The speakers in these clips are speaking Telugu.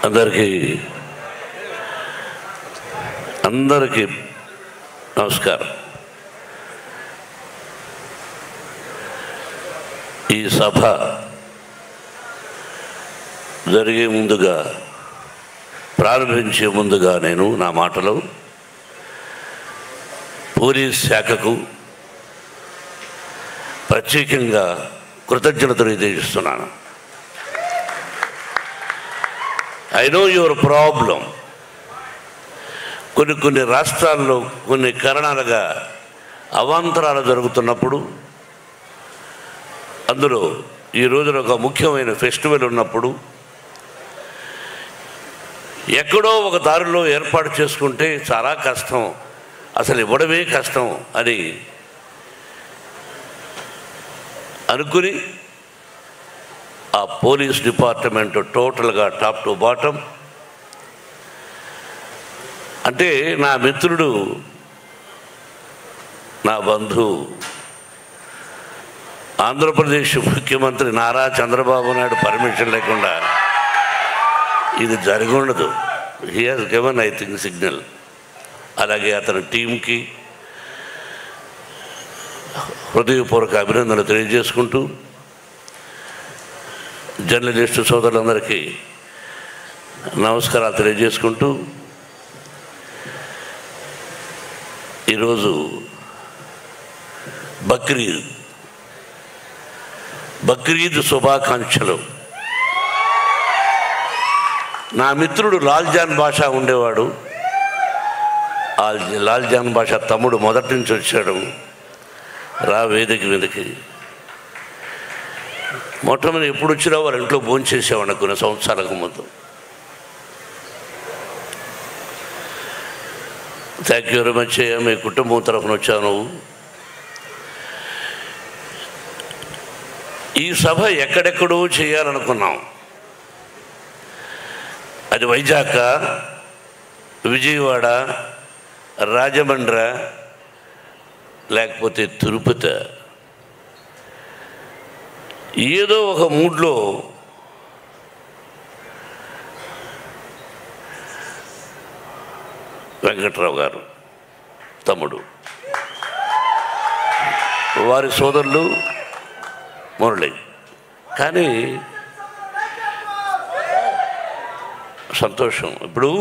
అందరికీ నమస్కారం. ఈ సభ జరిగే ముందుగా, ప్రారంభించే ముందుగా నేను నా మాటలో పోలీస్ శాఖకు ప్రత్యేకంగా కృతజ్ఞతలు తెలియజేస్తున్నాను. I know your problem. కొన్ని రాష్ట్రాల్లో కొన్ని కారణాలుగా అవాంతరాలు జరుగుతున్నప్పుడు, అందులో ఈ రోజున ఒక ముఖ్యమైన ఫెస్టివల్ ఉన్నప్పుడు ఎక్కడో ఒక దారిలో ఏర్పాటు చేసుకుంటే చాలా కష్టం, అసలు ఇవ్వడమే కష్టం అని అనుకుని ఆ పోలీస్ డిపార్ట్మెంట్ టోటల్గా టాప్ టు బాటమ్, అంటే నా మిత్రుడు, నా బంధువు, ఆంధ్రప్రదేశ్ ముఖ్యమంత్రి నారా చంద్రబాబు నాయుడు పర్మిషన్ లేకుండా ఇది జరిగి ఉండదు. He has given I think signal. అలాగే అతని టీంకి హృదయపూర్వక అభినందనలు తెలియజేసుకుంటూ, జర్నలిస్టు సోదరులందరికీ నమస్కారాలు తెలియజేసుకుంటూ, ఈరోజు బక్రీద్ శుభాకాంక్షలు. నా మిత్రుడు లాల్జాన్ బాషా ఉండేవాడు. లాల్జాన్ బాషా తమ్ముడు మొదటి నుంచి వచ్చాడు రా వేదిక మీదకి. మొట్టమొదటి ఎప్పుడు వచ్చినా వాళ్ళ ఇంట్లో భోంచేసేవాడు కొన్ని సంవత్సరాలకు ముందు. Thank you very much. మీ కుటుంబం తరఫున వచ్చావు నువ్వు. ఈ సభ ఎక్కడెక్కడో చేయాలనుకున్నాం. అది వైజాగ్, విజయవాడ, రాజమండ్రి, లేకపోతే తిరుపతి. ఏదో ఒక మూడ్లో వెంకట్రావు గారు తమ్ముడు, వారి సోదరులు మురళి. కానీ సంతోషం. ఇప్పుడు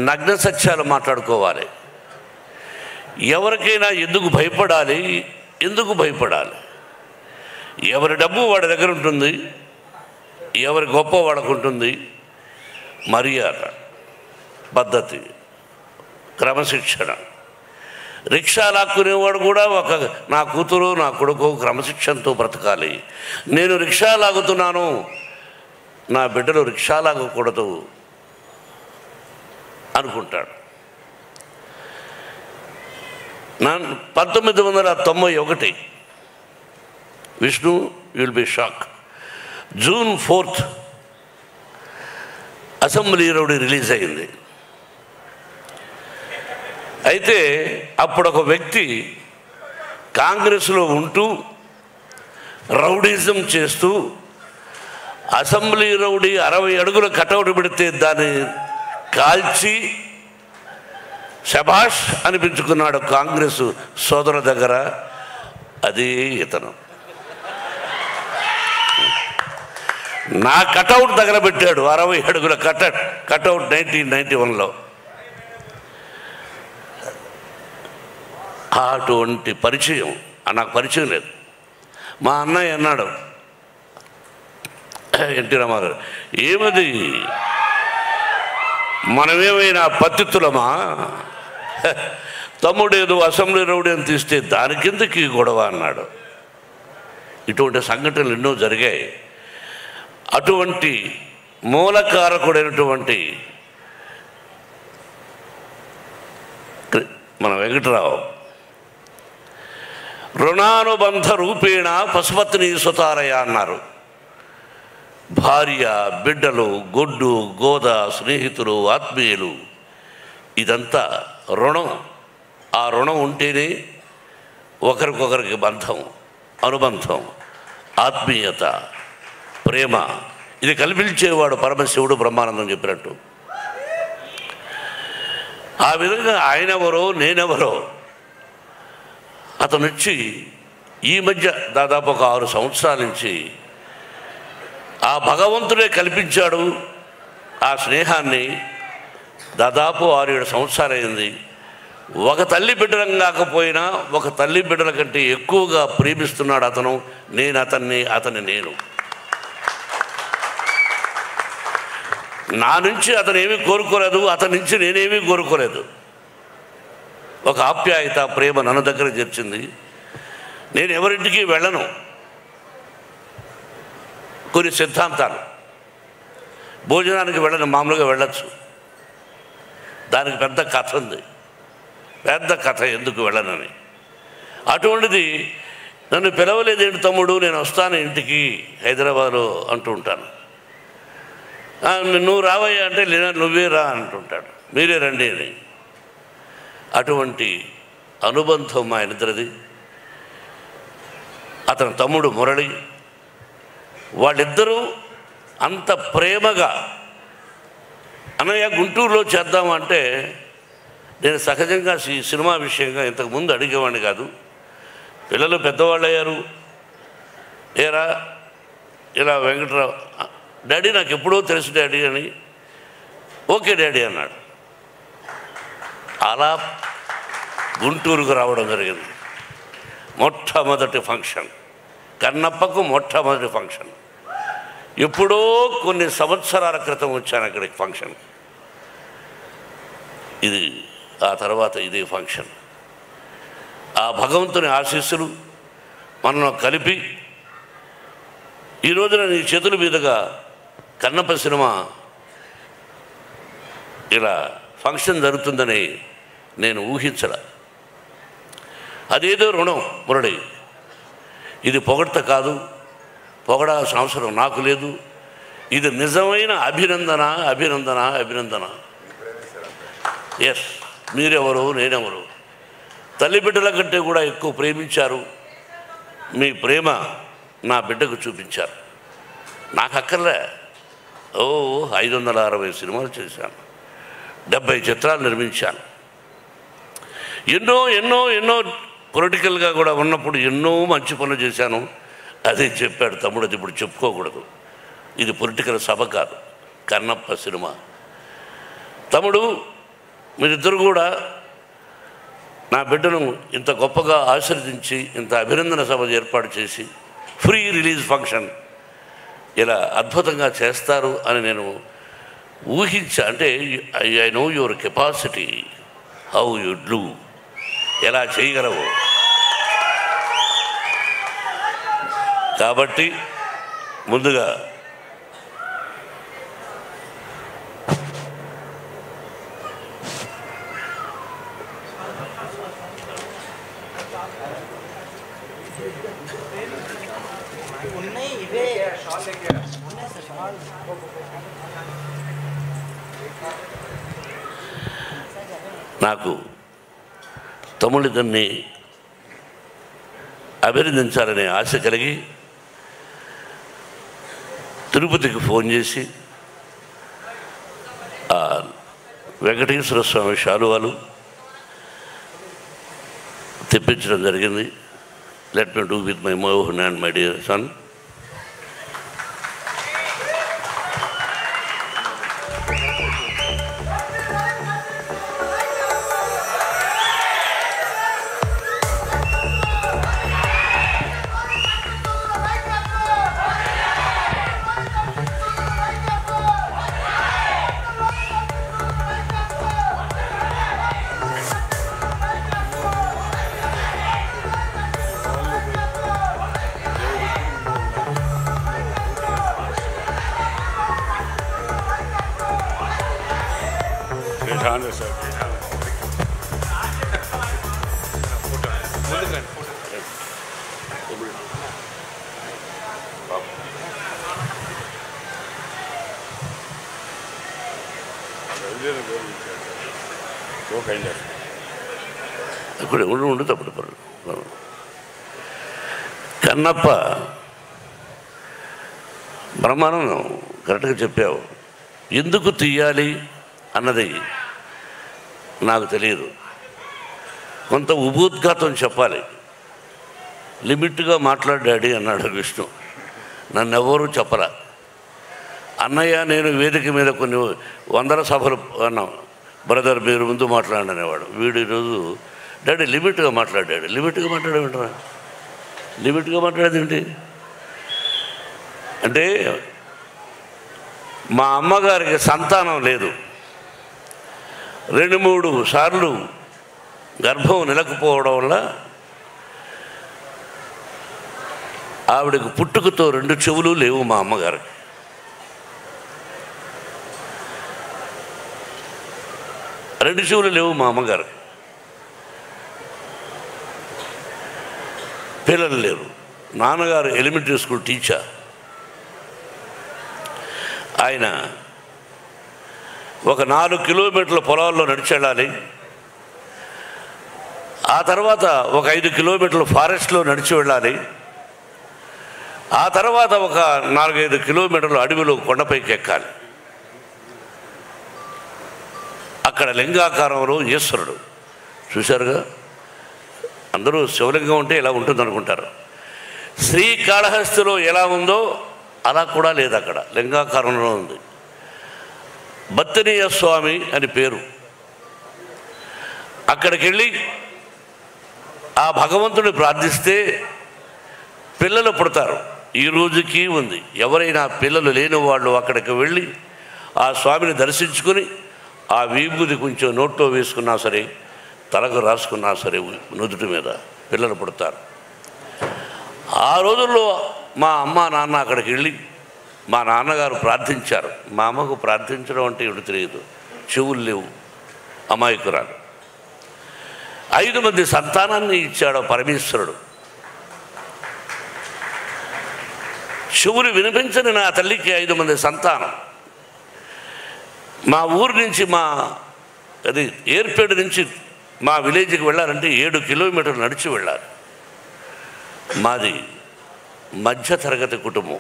నగ్న సత్యాలు మాట్లాడుకోవాలి. ఎవరికైనా ఎందుకు భయపడాలి? ఎవరి డబ్బు వాడి దగ్గర ఉంటుంది, ఎవరి గొప్ప వాడికి ఉంటుంది. మర్యాద, పద్ధతి, క్రమశిక్షణ. రిక్షా లాక్కునేవాడు కూడా నా కూతురు, నా కొడుకు క్రమశిక్షణతో బ్రతకాలి. నేను రిక్షా లాగుతున్నాను, నా బిడ్డలు రిక్షా లాగకూడదు అనుకుంటాడు. 1991 Vishnu, will be shock, June 4 assembly rowdy release అయింది. అయితే అప్పుడు ఒక వ్యక్తి కాంగ్రెస్లో ఉంటూ రౌడీజం చేస్తూ అసెంబ్లీ రౌడీ 60 అడుగుల కటౌట్ పెడితే దాన్ని కాల్చి శభాష్ అనిపించుకున్నాడు కాంగ్రెస్ సోదరు దగ్గర. అదే ఇతను నా కటౌట్ దగ్గర పెట్టాడు, 60 అడుగుల కటౌట్ 1991లో. అటువంటి పరిచయం నాకు పరిచయం లేదు. మా అన్నయ్య అన్నాడు, ఎన్టీ రామారావు, ఏమది మనమేమైనా పత్తిత్తులమా? తమ్ముడేదో అసెంబ్లీ రౌడీ అని తీస్తే దానికిందకి గొడవ అన్నాడు. ఇటువంటి సంఘటనలు ఎన్నో జరిగాయి. అటువంటి మూలకారకుడైనటువంటి మన వెంకటరావు రుణానుబంధ రూపేణ పశుపత్ని సుతారయ అన్నారు. భార్య, బిడ్డలు, గొడ్డు, గోద, స్నేహితులు, ఆత్మీయులు, ఇదంతా రుణం. ఆ రుణం ఉంటేనే ఒకరికొకరికి బంధం, అనుబంధం, ఆత్మీయత, ప్రేమ ఇది కల్పించేవాడు పరమశివుడు బ్రహ్మానందం చెప్పినట్టు. ఆ విధంగా ఆయనెవరో నేనెవరో అతను వచ్చి ఈ మధ్య దాదాపు ఒక 6 సంవత్సరాల నుంచి ఆ భగవంతుడే కల్పించాడు ఆ స్నేహాన్ని. దాదాపు 6-7 సంవత్సరాలైంది. ఒక తల్లి బిడ్డలం కాకపోయినా ఒక తల్లి బిడ్డల కంటే ఎక్కువగా ప్రేమిస్తున్నాడు అతను. నేను అతన్ని, అతని నేను. నా నుంచి అతను ఏమీ కోరుకోలేదు, అతని నుంచి నేనేమీ కోరుకోలేదు. ఒక ఆప్యాయత, ప్రేమ నన్ను దగ్గర చేర్చింది. నేను ఎవరింటికి వెళ్ళను. కొన్ని సిద్ధాంతాలు, భోజనానికి వెళ్ళను, మామూలుగా వెళ్ళచ్చు. దానికి పెద్ద కథ ఉంది, పెద్ద కథ ఎందుకు వెళ్ళనని. అటువంటిది నన్ను పిలవలేదేంటి తమ్ముడు, నేను వస్తాను ఇంటికి హైదరాబాద్లో అంటూ ఉంటాను. నువ్వు రావయ్యా అంటే లేదా నువ్వే రా అంటుంటాడు, మీరే రండి అని. అటువంటి అనుబంధం మా ఇద్దరిది. అతని తమ్ముడు మురళి, వాళ్ళిద్దరూ అంత ప్రేమగా అన్నయ్య గుంటూరులో చేద్దామంటే నేను సహజంగా ఈ సినిమా విషయంగా ఇంతకుముందు అడిగేవాడిని కాదు. పిల్లలు పెద్దవాళ్ళు అయ్యారు. ఏరా ఇలా వెంకట్రావు, డాడీ నాకు ఎప్పుడో తెలుసు డాడీ అని. ఓకే డాడీ అన్నాడు. అలా గుంటూరుకు రావడం జరిగింది. మొట్టమొదటి ఫంక్షన్, కన్నప్పకు మొట్టమొదటి ఫంక్షన్. ఎప్పుడో కొన్ని సంవత్సరాల క్రితం వచ్చాను అక్కడికి ఫంక్షన్. ఇది ఆ తర్వాత ఇదే ఫంక్షన్. ఆ భగవంతుని ఆశీస్సులు మనం కలిపి ఈ రోజున నీ చేతుల మీదుగా కన్నప్ప సినిమా ఇలా ఫంక్షన్ జరుగుతుందని నేను ఊహించలే. అదేదో రుణం మురళి. ఇది పొగడ్త కాదు, పొగడాల్సిన అవసరం నాకు లేదు. ఇది నిజమైన అభినందన, అభినందన, అభినందన. ఎస్, మీరెవరు, నేనెవరు. తల్లి బిడ్డల కంటే కూడా ఎక్కువ ప్రేమించారు. మీ ప్రేమ నా బిడ్డకు చూపించారు. నాకు అక్కర్లే. 560 సినిమాలు చేశాను, 70 చిత్రాలు నిర్మించాను. ఎన్నో ఎన్నో ఎన్నో పొలిటికల్గా కూడా ఉన్నప్పుడు ఎన్నో మంచి పనులు చేశాను. అదే చెప్పాడు తమ్ముడు, అది ఇప్పుడు చెప్పుకోకూడదు. ఇది పొలిటికల్ సభ కాదు, కన్నప్ప సినిమా. తమ్ముడు, మీరిద్దరు కూడా నా బిడ్డను ఇంత గొప్పగా ఆశీర్వదించి ఇంత అభినందన సభ ఏర్పాటు చేసి ఫ్రీ రిలీజ్ ఫంక్షన్ ఇలా అద్భుతంగా చేస్తారు అని నేను ఊహించా. అంటే I know your capacity, how you do, ఎలా చేయగలవు. కాబట్టి ముందుగా నాకు తమ్ముడిద్దరిని అభినందించాలనే ఆశ కలిగి తిరుపతికి ఫోన్ చేసి వెంకటేశ్వర స్వామి శాలువాలు తెప్పించడం జరిగింది. Let me do with my Mohan and my dear son. Go kind of. ఒత్తుకుడే ఉండి తప్పుడు పనులు. కన్నప్ప బ్రహ్మానందం కరెక్ట్గా చెప్పావు. ఎందుకు తీయాలి అన్నది నాకు తెలియదు. కొంత ఉపోద్ఘాతం చెప్పాలి. లిమిట్గా మాట్లాడాడి అన్నాడు విష్ణు. నన్ను ఎవరూ చెప్పరా. అన్నయ్య నేను వేదిక మీద కొన్ని వందల సభలు అన్నాం. బ్రదర్ మీరు ముందు మాట్లాడనేవాడు. వీడు ఈరోజు డాడీ లిమిట్గా మాట్లాడాడు. లిమిట్గా మాట్లాడేమంటారా? లిమిట్గా మాట్లాడేది ఏంటి అంటే, మా అమ్మగారికి సంతానం లేదు. 2-3 సార్లు గర్భం నిలకపోవడం వల్ల ఆవిడకు పుట్టుకతో 2 చెవులు లేవు. మా అమ్మగారికి 2 చెవులు లేవు. మా అమ్మగారికి పిల్లలు లేరు. నాన్నగారు ఎలిమెంటరీ స్కూల్ టీచర్. ఆయన ఒక 4 కిలోమీటర్ల పొలాల్లో నడిచి వెళ్ళాలి. ఆ తర్వాత ఒక 5 కిలోమీటర్ల ఫారెస్ట్లో నడిచి వెళ్ళాలి. ఆ తర్వాత ఒక 4-5 కిలోమీటర్ల అడవిలో కొండపైకి ఎక్కాలి. అక్కడ లింగాకారంలో ఈశ్వరుడు చూశారుగా. అందరూ శివలింగం ఉంటే ఎలా ఉంటుంది అనుకుంటారు. శ్రీకాళహస్తిలో ఎలా ఉందో అలా కూడా లేదు, అక్కడ లింగాకారంలో ఉంది. బత్తనీయ స్వామి అని పేరు. అక్కడికి వెళ్ళి ఆ భగవంతుని ప్రార్థిస్తే పిల్లలు పుడతారు. ఈ రోజుకి ఉంది. ఎవరైనా పిల్లలు లేని వాళ్ళు అక్కడికి వెళ్ళి ఆ స్వామిని దర్శించుకుని ఆ విభూది కొంచెం నోట్లో వేసుకున్నా సరే, తలకు రాసుకున్నా సరే, నుదుటి మీద పిల్లలు పుడతారు. ఆ రోజుల్లో మా అమ్మ నాన్న అక్కడికి వెళ్ళి మా నాన్నగారు ప్రార్థించారు. మా అమ్మకు ప్రార్థించడం అంటే ఏమిటి తెలియదు. చెవులు లేవు, అమాయకురాలు. 5 మంది సంతానాన్ని ఇచ్చాడు పరమేశ్వరుడు. చెవులు వినిపించని నా తల్లికి 5 మంది సంతానం. మా ఊరు నుంచి అది ఏర్పేడు నుంచి మా విలేజ్కి వెళ్ళాలంటే 7 కిలోమీటర్లు నడిచి వెళ్ళాలి. మాది మధ్య తరగతి కుటుంబం,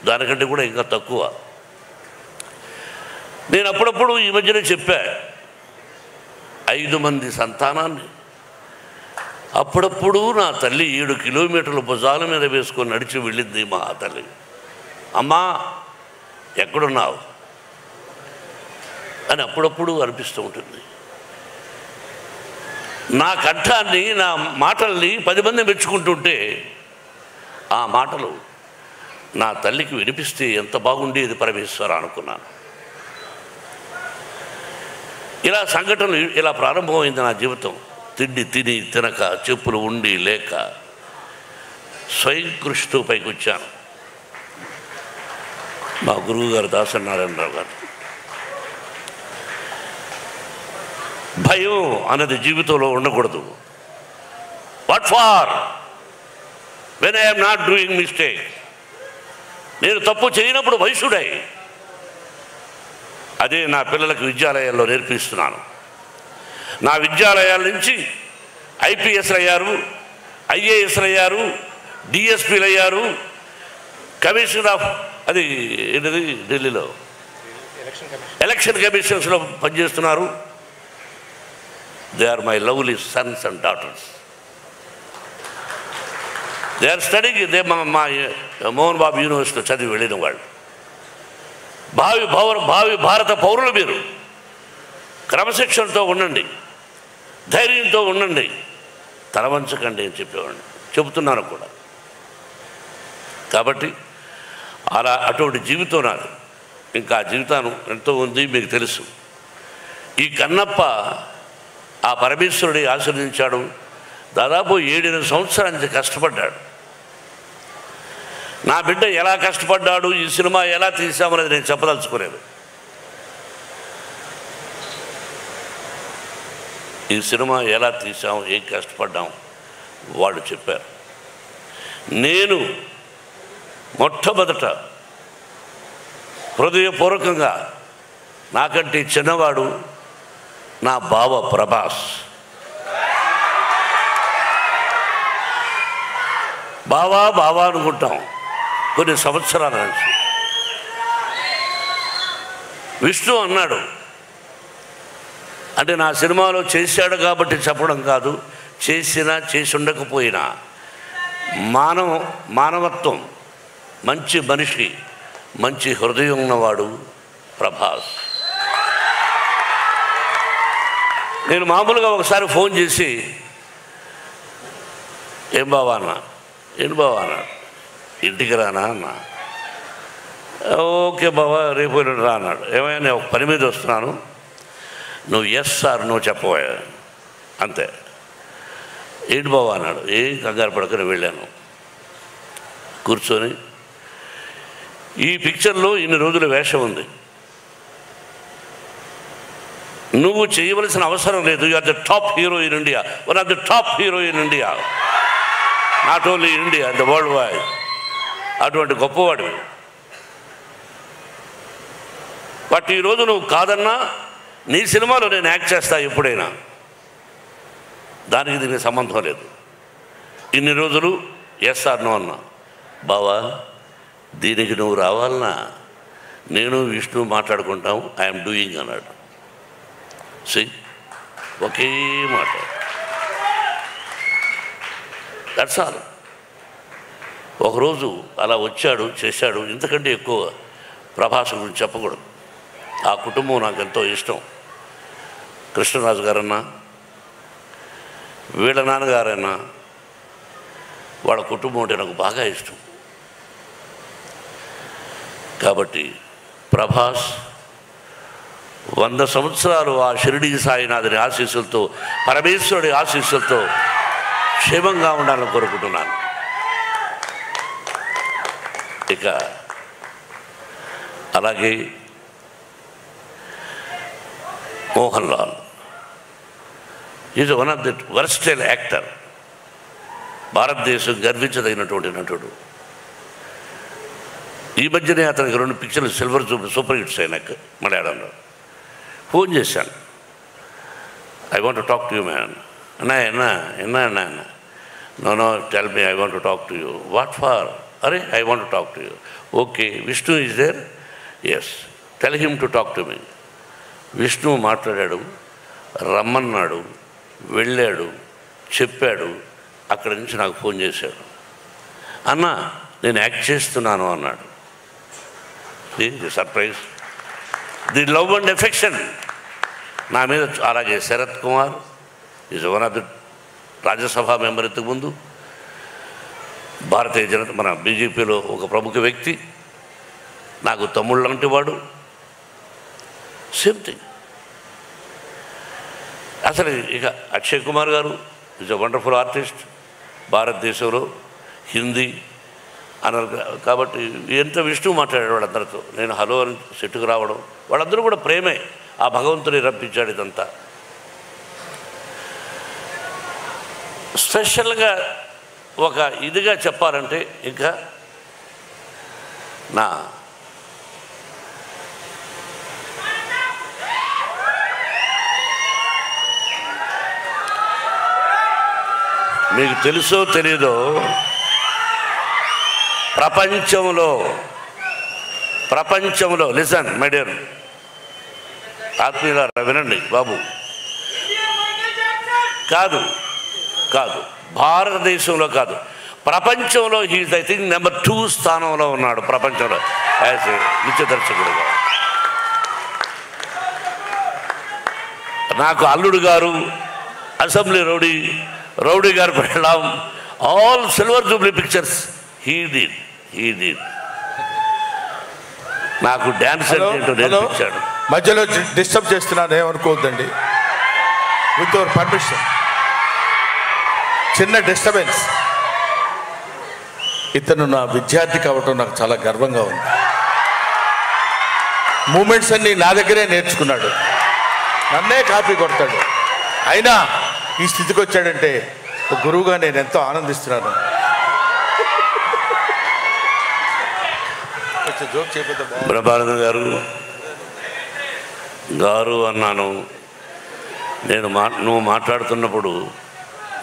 దానికంటే కూడా ఇంకా తక్కువ. నేను అప్పుడప్పుడు ఈ మధ్యనే చెప్పా, 5 మంది సంతానాన్ని అప్పుడప్పుడు నా తల్లి 7 కిలోమీటర్ల భుజాల మీద వేసుకొని నడిచి వెళ్ళింది మా తల్లి. అమ్మా ఎక్కడున్నావు అని అప్పుడప్పుడు అనిపిస్తూ ఉంటుంది. నా కంఠాన్ని, నా మాటల్ని 10 మంది మెచ్చుకుంటుంటే ఆ మాటలు నా తల్లికి వినిపిస్తే ఎంత బాగుండేది పరమేశ్వర అనుకున్నాను. ఇలా సంఘటనలు ఇలా ప్రారంభమైంది నా జీవితం. తిండి తిని తినక, చెప్పులు ఉండి లేక స్వయం కృషితో పైకి వచ్చాను. మా గురువుగారు దాసనారాయణరావు గారు, భయం అన్నది జీవితంలో ఉండకూడదు. What for when I'm not doing mistake. నేను తప్పు చేయనప్పుడు వయసుడై అదే నా పిల్లలకు విద్యాలయాల్లో నేర్పిస్తున్నాను. నా విద్యాలయాల నుంచి ఐపీఎస్లు అయ్యారు, ఐఏఎస్లు అయ్యారు, డిఎస్పీలు అయ్యారు, కమిషనర్ ఆఫ్ అది ఏంటిది ఢిల్లీలో ఎలక్షన్ కమిషన్స్లో పనిచేస్తున్నారు. They are my lovely sons and daughters. They are studying. They మా మోహన్ బాబు యూనివర్సిటీలో చదివి వెళ్ళిన వాళ్ళు. భావి భారత పౌరులు మీరు. క్రమశిక్షణతో ఉండండి, ధైర్యంతో ఉండండి, తలవంచకండి అని చెప్పేవాడిని, చెబుతున్నాను కూడా. కాబట్టి అటువంటి జీవితం నాది. ఇంకా జీవితాన్ని ఎంతో ఉంది, మీకు తెలుసు. ఈ కన్నప్ప ఆ పరమేశ్వరుడి ఆశీర్వదించాడు. దాదాపు 7-8 సంవత్సరాల నుంచి కష్టపడ్డాడు. నా బిడ్డ ఎలా కష్టపడ్డాడు, ఈ సినిమా ఎలా తీసామనేది నేను చెప్పదలుచుకోలేదు. ఈ సినిమా ఎలా తీసాం, ఏం కష్టపడ్డాం వాళ్ళు చెప్పారు. నేను మొట్టమొదట హృదయపూర్వకంగా నాకంటే చిన్నవాడు నా బావ ప్రభాస్. బావా బావా అనుకుంటాం కొన్ని సంవత్సరాల నుంచి. విష్ణు అన్నాడు, అంటే నా సినిమాలో చేశాడు కాబట్టి చెప్పడం కాదు, చేసినా చేసి ఉండకపోయినా మానవత్వం, మంచి మనిషి, మంచి హృదయం ఉన్నవాడు ప్రభాస్. నేను మామూలుగా ఒకసారి ఫోన్ చేసి ఏం బావా అన్నా, ఏంటి బావా అన్నాడు, ఇంటికి రానా అన్నా. ఓకే బావా రేపు రా అన్నాడు. ఏమైనా నేను ఒక పని మీద వస్తున్నాను, నువ్వు ఎస్ సార్ నువ్వు చెప్పవా అంతే. ఏంటి బావా అన్నాడు. ఏం కంగారు పడుకొని వెళ్ళాను. కూర్చొని ఈ పిక్చర్లో ఇన్ని రోజుల వేషం ఉంది, నువ్వు చేయవలసిన అవసరం లేదు. You are the top hero in India, one of the top hero in India, not only India, the world wide. అటువంటి గొప్పవాడు. బట్ ఈరోజు నువ్వు కాదన్నా నీ సినిమాలో నేను యాక్ట్ చేస్తా ఎప్పుడైనా, దానికి దీనికి సంబంధం లేదు. ఇన్ని రోజులు ఎస్ఆర్ నో అన్నా. బావా దీనికి నువ్వు రావాలన్నా నేను విష్ణు మాట్లాడుకుంటాం, ఐఎమ్ డూయింగ్ అన్నాడు. ఒకే మాట, దట్స్ ఆల్. ఒకరోజు అలా వచ్చాడు, చేశాడు. ఇంతకంటే ఎక్కువ ప్రభాస్ గురించి చెప్పకూడదు. ఆ కుటుంబం నాకు ఎంతో ఇష్టం. కృష్ణరాజు గారన్నా, వీళ్ళ నాన్నగారన్నా, వాళ్ళ కుటుంబం అంటే నాకు బాగా ఇష్టం. కాబట్టి ప్రభాస్ 100 సంవత్సరాలు ఆ షిరిడి సాయినాథుని ఆశీస్సులతో, పరమేశ్వరుడి ఆశీస్సులతో క్షేమంగా ఉండాలని కోరుకుంటున్నాను. ఇక అలాగే Mohan Lal is one of the versatile actor. భారతదేశం గర్వించదగినటువంటి నటుడు. ఈ మధ్యనే అతనికి 2 పిక్చర్లు సిల్వర్ సూపర్ హిట్స్ అయినాక మలయాళంలో. ఫోన్ చేశాను, I want to talk to you man. అన్నా అన్నా no tell me, I want to talk to you. What for? అరే I want to talk to you. Okay, Vishnu is there? Yes, tell him to talk to me. Vishnu మాట్లాడాడు, రమ్మన్నాడు, వెళ్ళాడు, చెప్పాడు. అక్కడి నుంచి నాకు ఫోన్ చేశాడు, అన్నా నేను యాక్ట్ చేస్తున్నాను అన్నాడు. Surprise, the love and affection నా మీద. అలాగే Sarath Kumar is one of the Rajya Sabha member, ఇంతకుముందు భారతీయ జనతా మన బీజేపీలో ఒక ప్రముఖ వ్యక్తి, నాకు తమ్ముళ్ళు లాంటి వాడు. Same thing. అసలు ఇక అక్షయ్ కుమార్ గారు ఈజ్ ఎ వండర్ఫుల్ ఆర్టిస్ట్. భారతదేశంలో హిందీ అన్నారు కాబట్టి ఎంత విష్ణు మాట్లాడాడు వాళ్ళందరితో. నేను హలో అని సెట్టుకు రావడం, వాళ్ళందరూ కూడా ప్రేమే. ఆ భగవంతుని రప్పించాడు. ఇదంతా స్పెషల్గా ఒక ఇదిగా చెప్పాలంటే ఇంకా నా మీకు తెలుసో తెలీదో, ప్రపంచంలో లిసన్ మై డియర్ ఆత్మీయులారా, వినండి బాబు. కాదు భారతదేశంలో కాదు, ప్రపంచంలో హీజ్ ఐ థింక్ నెంబర్ 2 స్థానంలో ఉన్నాడు ప్రపంచంలో యాజ్ ఏ నృత్య దర్శకుడుగా. నాకు అల్లుడు గారు, అసెంబ్లీ రౌడీ గారు పెళ్ళాం, all silver Jubilee pictures he did. నాకు డ్యాన్స్ ఏంటో నేర్పించాడు. మధ్యలో డిస్టర్బ్ చేస్తున్నాను, ఏమనుకోవద్దండి. విత్ యువర్ పర్మిషన్, చిన్న డిస్టర్బెన్స్. ఇతను నా విద్యార్థి కావటం నాకు చాలా గర్వంగా ఉంది. మూమెంట్స్ అన్నీ నా దగ్గరే నేర్చుకున్నాడు, నన్నే కాపీ కొడతాడు. అయినా ఈ స్థితికి వచ్చాడంటే ఒక గురువుగా నేను ఎంతో ఆనందిస్తున్నాను. జోక్ చెప్పేది బ్రహ్మానంద గారు అన్నాను. నువ్వు మాట్లాడుతున్నప్పుడు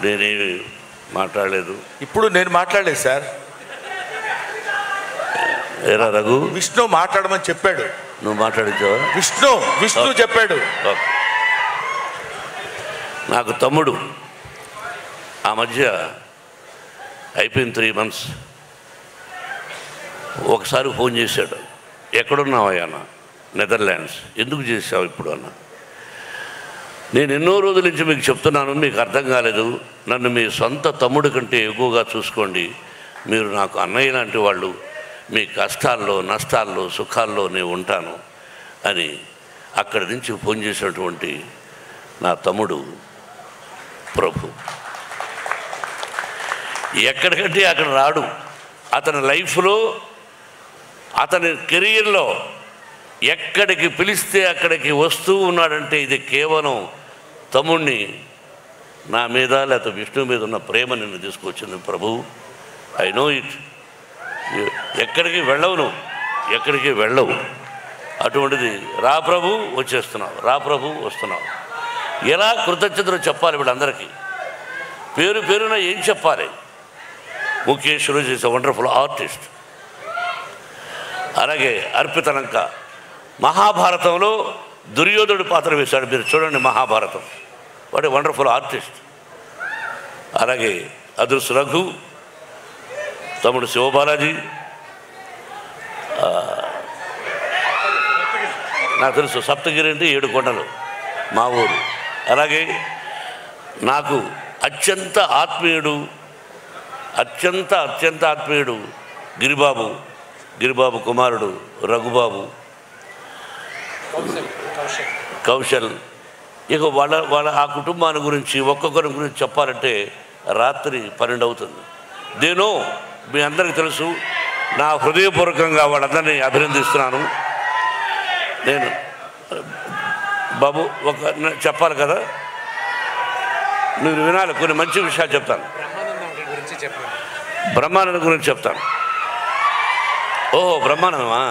నేనేమి మాట్లాడలేదు. ఇప్పుడు నేను మాట్లాడలేదు సార్. ఏరా రఘు, విష్ణు మాట్లాడమని చెప్పాడు. నువ్వు మాట్లాడించావా? విష్ణు చెప్పాడు. నాకు తమ్ముడు ఆ మధ్య అయిపోయిన 3 months ఒకసారి ఫోన్ చేశాడు. ఎక్కడున్నావయ్యా అన్న? నెదర్లాండ్స్. ఎందుకు చేసావు ఇప్పుడు అన్న? నేను ఎన్నో రోజుల నుంచి మీకు చెప్తున్నాను, మీకు అర్థం కాలేదు. నన్ను మీ సొంత తమ్ముడి కంటే ఎక్కువగా చూసుకోండి. మీరు నాకు అన్నయ్య లాంటి వాళ్ళు. మీ కష్టాల్లో, నష్టాల్లో, సుఖాల్లో నేను ఉంటాను అని అక్కడి నుంచి ఫోన్ చేసినటువంటి నా తమ్ముడు ప్రభు. ఎక్కడికంటే అక్కడ రాడు. అతని లైఫ్లో, అతని కెరీర్లో ఎక్కడికి పిలిస్తే అక్కడికి వస్తూ ఉన్నాడంటే ఇది కేవలం తమ్ముడిని నా మీద లేకపోతే విష్ణు మీద ఉన్న ప్రేమ నిన్ను తీసుకొచ్చింది ప్రభు. I know it. ఎక్కడికి వెళ్ళవు, నువ్వు ఎక్కడికి వెళ్ళవు. అటువంటిది రా ప్రభు వచ్చేస్తున్నావు, రా ప్రభు వస్తున్నావు. ఎలా కృతజ్ఞతలు చెప్పాలి వీళ్ళందరికీ? పేరు పేరున ఏం చెప్పాలి? ముఖేష్ రోజు ఈజ్ ఎ వండర్ఫుల్ ఆర్టిస్ట్. అలాగే అర్పితలంక మహాభారతంలో దుర్యోధనుడి పాత్ర వేశాడు. మీరు చూడండి మహాభారతం. వాడు వండర్ఫుల్ ఆర్టిస్ట్. అలాగే అదృశ్ రఘు, తమ్ముడు శివబాలాజీ, నాకు తెలుసు సప్తగిరి అంటే 7 కొండలు మా ఊరు. అలాగే నాకు అత్యంత ఆత్మీయుడు గిరిబాబు కుమారుడు రఘుబాబు, కౌశల్. ఇక వాళ్ళ ఆ కుటుంబాన్ని గురించి ఒక్కొక్కరి గురించి చెప్పాలంటే రాత్రి 12 అవుతుంది. దేనో మీ అందరికీ తెలుసు. నా హృదయపూర్వకంగా వాళ్ళందరినీ అభినందిస్తున్నాను. నేను బాబు చెప్పాలి కదా, మీరు వినాలి. కొన్ని మంచి విషయాలు చెప్తాను. బ్రహ్మానందం గురించి చెప్తాను. ఓహో, బ్రహ్మానందమా?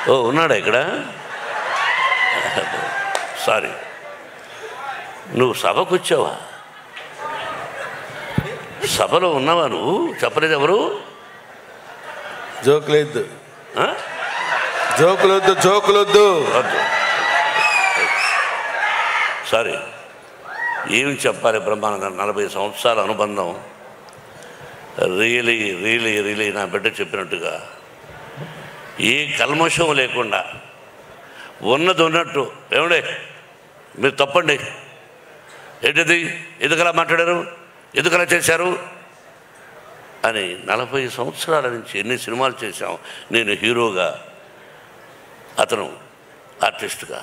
ఓ, ఉన్నాడా ఇక్కడ? సారీ, నువ్వు సభకు వచ్చావా? సభలో ఉన్నావా నువ్వు? చెప్పలేదు ఎవరు? జోకులొద్దు, జోకులొద్దు. సారీ, ఏమి చెప్పాలి? బ్రహ్మానందం 40 సంవత్సరాల అనుబంధం. రియలీ నా బిడ్డ చెప్పినట్టుగా ఏ కల్మషం లేకుండా ఉన్నది ఉన్నట్టు. ఏమండే మీరు తప్పండి, ఏంటిది, ఎందుకలా మాట్లాడారు, ఎందుకలా చేశారు అని 40 సంవత్సరాల నుంచి ఎన్ని సినిమాలు చేశాం. నేను హీరోగా, అతను ఆర్టిస్ట్గా.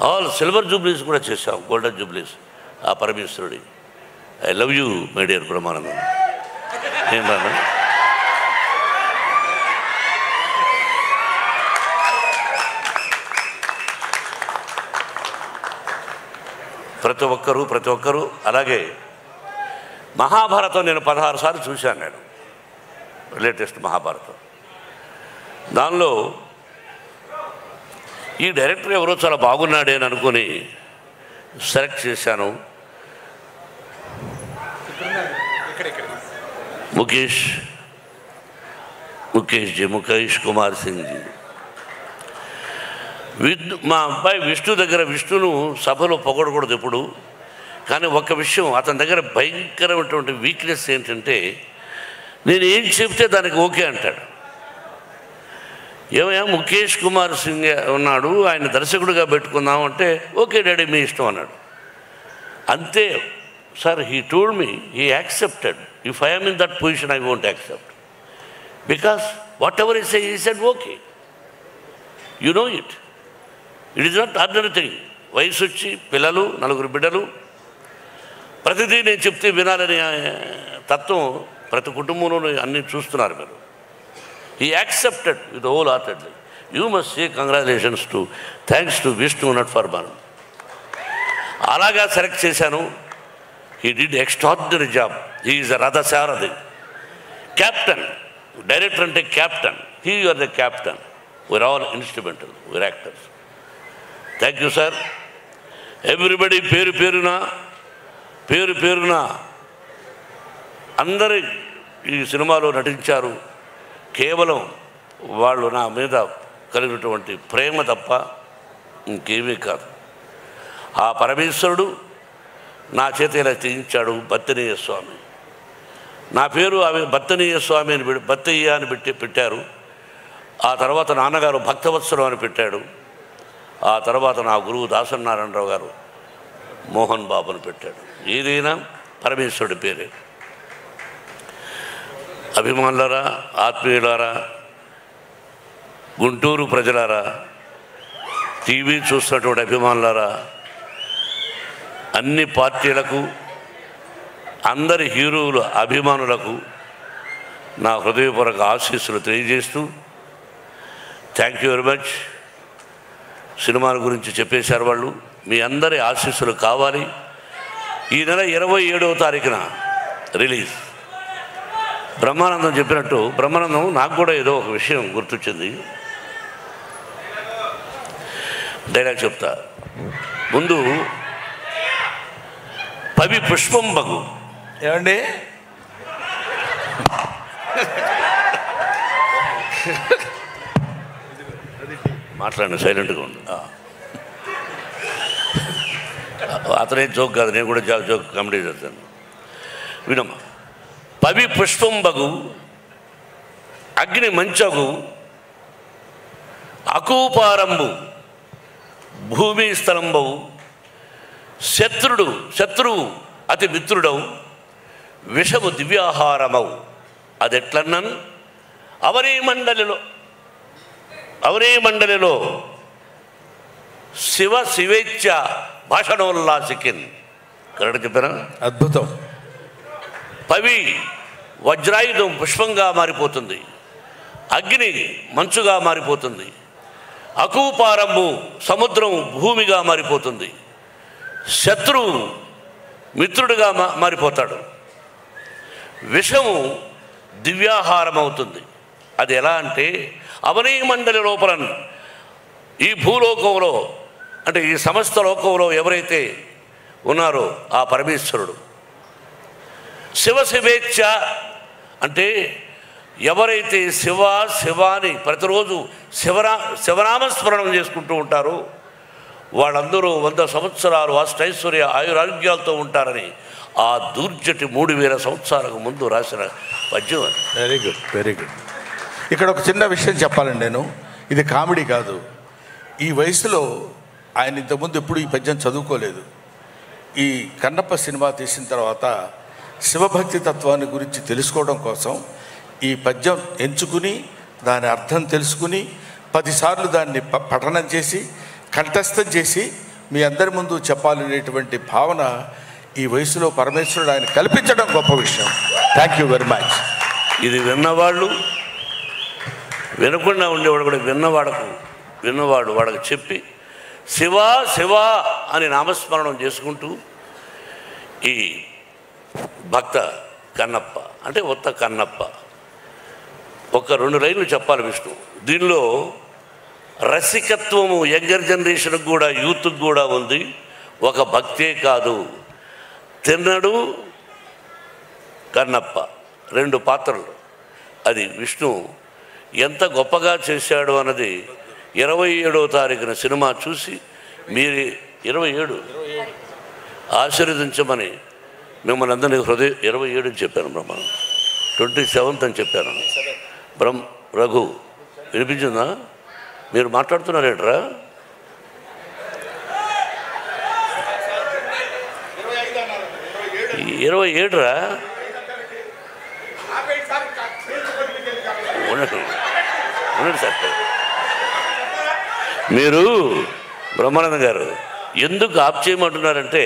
ఆల్ సిల్వర్ జూబ్లీస్ కూడా చేశాం, గోల్డెన్ జూబ్లీస్. ఆ పరమేశ్వరుడి I love you my dear Brahmanandam. ఏం రాను, ప్రతి ఒక్కరూ. అలాగే మహాభారతం నేను 16 సార్లు చూశాను. నేను లేటెస్ట్ మహాభారతం. దానిలో ఈ డైరెక్టర్ ఎవరో చాలా బాగున్నాడే అని అనుకుని సెలెక్ట్ చేశాను. ముఖేష్ కుమార్ సింగ్ జీ. మా అబ్బాయి విష్ణు దగ్గర, విష్ణును సభలో పొగడకూడదు ఎప్పుడు. కానీ ఒక్క విషయం, అతని దగ్గర భయంకరమైనటువంటి వీక్నెస్ ఏంటంటే, నేను ఏం చెప్తే దానికి ఓకే అంటాడు. ఏమయ్యా ముఖేష్ కుమార్ సింగ్ ఉన్నాడు, ఆయన దర్శకుడిగా పెట్టుకుందాం అంటే ఓకే డాడీ మీ ఇష్టం అన్నాడు. అంతే sir. He told me he accepted. If I am in that position I won't accept, because whatever is he said okay. You know it is not ordinary thing. వయసు వచ్చి పిల్లలు, 4 బిడ్డలు, ప్రతిదీ నేను చెప్తే వినాలని తత్వం ప్రతి కుటుంబంలోనూ అన్నీ చూస్తున్నారు మీరు. He accepted with wholeheartedly. You must say congratulations to, thanks to Vishnu, not for Bharan. అలాగా సెలెక్ట్ చేశాను. He did extraordinary job. He is a Ratha Saradi. Captain. Director అంటే captain. He you are the captain. We're all instrumental. We're actors. Thank you, sir. Everybody పేరు పేరున అందరి ఈ సినిమాలో నటించారు. కేవలం వాళ్ళు నా మీద కలిగినటువంటి ప్రేమ తప్ప ఇంకేమీ కాదు. ఆ పరమేశ్వరుడు నా చేత ఇలా చేయించాడు. బత్తనీయ స్వామి నా పేరు ఆమె బత్తనీయ స్వామి అని బత్తయ్య అని పెట్టారు. ఆ తర్వాత నాన్నగారు భక్తవత్సరం అని పెట్టాడు. ఆ తర్వాత నా గురువు దాసనారాయణరావు గారు మోహన్ బాబుని పెట్టాడు. ఏదైనా పరమేశ్వరుడి పేరే. అభిమానులారా, ఆత్మీయులారా, గుంటూరు ప్రజలారా, టీవీ చూస్తున్నటువంటి అభిమానులారా, అన్ని పార్టీలకు, అందరి హీరోల అభిమానులకు నా హృదయపూర్వక ఆశీస్సులు తెలియజేస్తూ థ్యాంక్ యూ వెరీ మచ్. సినిమాల గురించి చెప్పేశారు వాళ్ళు. మీ అందరి ఆశీస్సులు కావాలి. ఈ నెల 27వ తారీఖున రిలీజ్. బ్రహ్మానందం చెప్పినట్టు బ్రహ్మానందం నాకు కూడా ఏదో ఒక విషయం గుర్తొచ్చింది. డైలాగ్ చెప్తా. ముందు పవి పుష్పం బగు ఏమండి మాట్లాడండి, సైలెంట్గా ఉండు. అతనే జోక్ కాదు, నేను కూడా జోక్ కామెడీ చేస్తాను. వినమ్మా. పవి పుష్పం బగు అగ్ని మంచగు అకూపారంబు భూమి స్థలంబవు శత్రువు అతి మిత్రుడవు విషము దివ్యాహారమవు. అదెట్లన్నన్ అవనీ మండలిలో శివేచ్ఛ భాషణోల్లాసికిన్. కరెక్ట్ చెప్పారా? అద్భుతం. పవి వజ్రాయుధం పుష్పంగా మారిపోతుంది, అగ్ని మంచుగా మారిపోతుంది, అకూపారంబు సముద్రం భూమిగా మారిపోతుంది, శత్రువు మిత్రుడిగా మారిపోతాడు, విషము దివ్యాహారం అవుతుంది. అది ఎలా అంటే అవనీ మండలి లోపల ఈ భూలోకంలో అంటే ఈ సమస్త లోకంలో ఎవరైతే ఉన్నారో ఆ పరమేశ్వరుడు. శివేచ్ఛ అంటే ఎవరైతే శివాని ప్రతిరోజు శివనామస్మరణం చేసుకుంటూ ఉంటారో వాళ్ళందరూ 100 సంవత్సరాలు అష్టైశ్వర్య ఆయురారోగ్యాలతో ఉంటారని ఆ దూర్జటి 3000 సంవత్సరాలకు ముందు రాసిన పద్యం. Very good, very good. ఇక్కడ ఒక చిన్న విషయం చెప్పాలండి. నేను ఇది కామెడీ కాదు. ఈ వయసులో ఆయన ఇంతకుముందు ఎప్పుడు ఈ పద్యం చదువుకోలేదు. ఈ కన్నప్ప సినిమా తీసిన తర్వాత శివభక్తి తత్వాన్ని గురించి తెలుసుకోవడం కోసం ఈ పద్యం ఎంచుకుని దాని అర్థం తెలుసుకుని 10 సార్లు దాన్ని పఠనం చేసి కంఠస్థం చేసి మీ అందరి ముందు చెప్పాలనేటువంటి భావన ఈ వయసులో పరమేశ్వరుడు ఆయన కల్పించడం గొప్ప విషయం. Thank you very much. ఇది విన్నవాళ్ళు, వినకుండా ఉండేవాడు కూడా విన్నవాడు వాడికి చెప్పి శివా అని నామస్మరణం చేసుకుంటూ ఈ భక్త కన్నప్ప అంటే ఒత్త కన్నప్ప ఒక 2 లైన్లు చెప్పాలి విష్ణు. దీనిలో రసికత్వము యంగర్ జనరేషన్కి కూడా యూత్కి కూడా ఉంది. ఒక భక్తే కాదు, తిన్నడు కన్నప్ప 2 పాత్రలు. అది విష్ణు ఎంత గొప్పగా చేశాడు అన్నది 27వ తారీఖున సినిమా చూసి మీరు 27 ఆశీర్వదించమని మిమ్మల్ని అందరినీ 27 చెప్పాను. బ్రహ్మ 27th అని చెప్పాను. రఘు వినిపించిందా? మీరు మాట్లాడుతున్నారేంట్రా? 27 రా. ఉండండి సార్. మీరు బ్రహ్మానందం గారు ఎందుకు ఆప్ చేయమంటున్నారంటే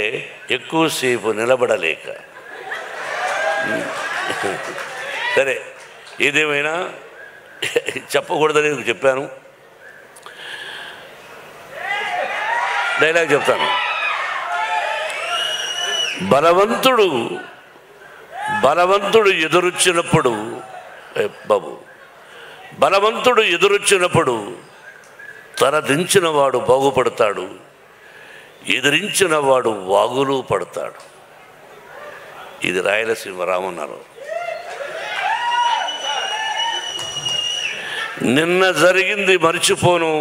ఎక్కువసేపు నిలబడలేక. సరే, ఏదేమైనా చెప్పకూడదని చెప్పాను. డైలాగ్ చెప్తాను. బలవంతుడు ఎదురొచ్చినప్పుడు బలవంతుడు ఎదురొచ్చినప్పుడు తన దించిన వాడు బాగుపడతాడు, ఎదిరించిన వాడు వాగులు పడతాడు. ఇది రాయలసీమ రామన్నారు. నిన్న జరిగింది మర్చిపోను,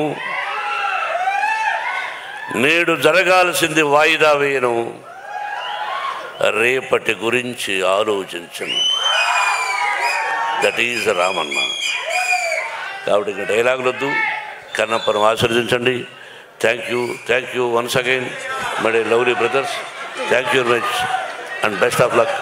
నేడు జరగాల్సింది వాయిదా వేయను, రేపటి గురించి ఆలోచించను. That is Ramanna. కాబట్టి ఇంకా డైలాగులు వద్దు, కన్నప్పను ఆశీర్వదించండి. Thank you once again my lovely brothers. Thank you very much and best of luck.